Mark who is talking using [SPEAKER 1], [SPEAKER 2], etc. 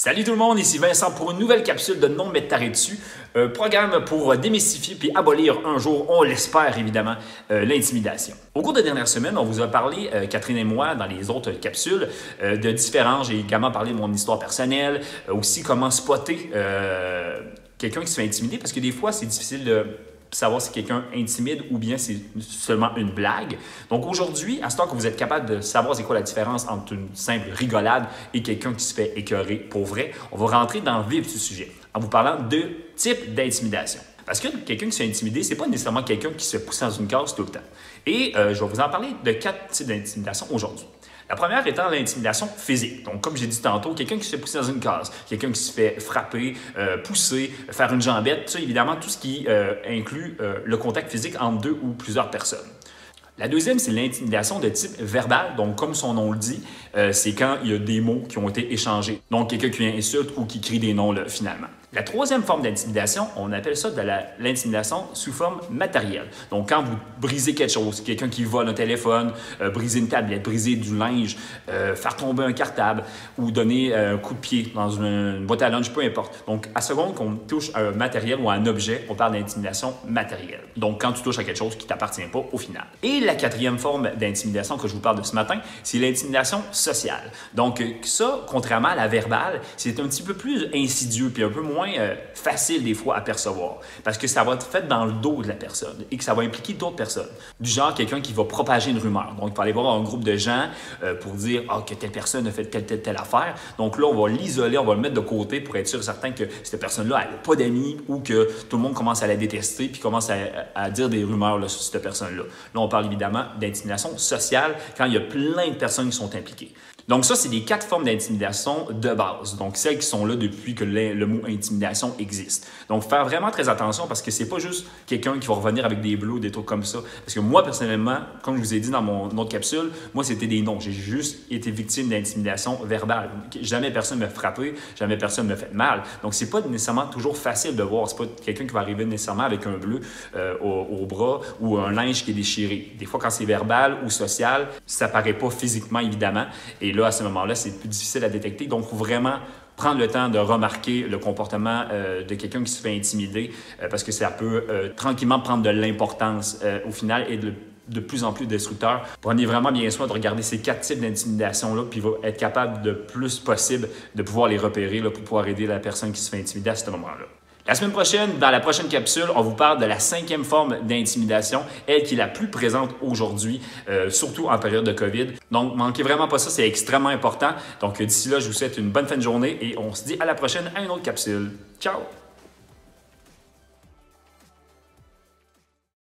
[SPEAKER 1] Salut tout le monde, ici Vincent pour une nouvelle capsule de Non mettre taré dessus, programme pour démystifier puis abolir un jour, on l'espère évidemment, l'intimidation. Au cours des dernières semaines, on vous a parlé, Catherine et moi, dans les autres capsules, de différents. J'ai également parlé de mon histoire personnelle, aussi comment spotter quelqu'un qui se fait intimider, parce que des fois, c'est difficile de savoir si quelqu'un intimide ou bien c'est seulement une blague. Donc aujourd'hui, à ce temps que vous êtes capable de savoir c'est quoi la différence entre une simple rigolade et quelqu'un qui se fait écœurer pour vrai, on va rentrer dans le vif du sujet en vous parlant de types d'intimidation. Parce que quelqu'un qui se fait intimider, c'est pas nécessairement quelqu'un qui se fait pousser dans une case tout le temps. Et je vais vous en parler de 4 types d'intimidation aujourd'hui. La première étant l'intimidation physique. Donc, comme j'ai dit tantôt, quelqu'un qui se fait pousser dans une case, quelqu'un qui se fait frapper, pousser, faire une jambette, ça, évidemment, tout ce qui inclut le contact physique entre deux ou plusieurs personnes. La deuxième, c'est l'intimidation de type verbal. Donc, comme son nom le dit, c'est quand il y a des mots qui ont été échangés. Donc, quelqu'un qui insulte ou qui crie des noms, là, finalement. La troisième forme d'intimidation, on appelle ça de l'intimidation sous forme matérielle. Donc, quand vous brisez quelque chose, quelqu'un qui vole un téléphone, briser une tablette, briser du linge, faire tomber un cartable ou donner un coup de pied dans une boîte à lunch, peu importe. Donc, à seconde qu'on touche à un matériel ou à un objet, on parle d'intimidation matérielle. Donc, quand tu touches à quelque chose qui ne t'appartient pas au final. Et la quatrième forme d'intimidation que je vous parle de ce matin, c'est l'intimidation sociale. Donc, ça, contrairement à la verbale, c'est un petit peu plus insidieux puis un peu moins facile des fois à percevoir parce que ça va être fait dans le dos de la personne et que ça va impliquer d'autres personnes. Du genre quelqu'un qui va propager une rumeur. Donc, il va aller voir un groupe de gens pour dire que telle personne a fait telle affaire. Donc là, on va l'isoler, on va le mettre de côté pour être sûr et certain que cette personne-là n'a pas d'amis ou que tout le monde commence à la détester puis commence à dire des rumeurs là, sur cette personne-là. Là, on parle évidemment d'intimidation sociale quand il y a plein de personnes qui sont impliquées. Donc ça, c'est les 4 formes d'intimidation de base. Donc celles qui sont là depuis que le mot intimidation existe. Donc faire vraiment très attention parce que c'est pas juste quelqu'un qui va revenir avec des bleus ou des trucs comme ça. Parce que moi, personnellement, comme je vous ai dit dans mon autre capsule, moi, c'était des noms. J'ai juste été victime d'intimidation verbale. Jamais personne m'a frappé, jamais personne m'a fait mal. Donc c'est pas nécessairement toujours facile de voir. C'est pas quelqu'un qui va arriver nécessairement avec un bleu au bras ou un linge qui est déchiré. Des fois, quand c'est verbal ou social, ça paraît pas physiquement, évidemment. Et là, à ce moment-là, c'est plus difficile à détecter. Donc, il faut vraiment prendre le temps de remarquer le comportement de quelqu'un qui se fait intimider parce que ça peut tranquillement prendre de l'importance au final et de plus en plus destructeur. Prenez vraiment bien soin de regarder ces 4 types d'intimidation-là puis être capable de plus possible de pouvoir les repérer là, pour pouvoir aider la personne qui se fait intimider à ce moment-là. La semaine prochaine, dans la prochaine capsule, on vous parle de la 5e forme d'intimidation, elle qui est la plus présente aujourd'hui, surtout en période de COVID. Donc, manquez vraiment pas ça, c'est extrêmement important. Donc, d'ici là, je vous souhaite une bonne fin de journée et on se dit à la prochaine à une autre capsule. Ciao!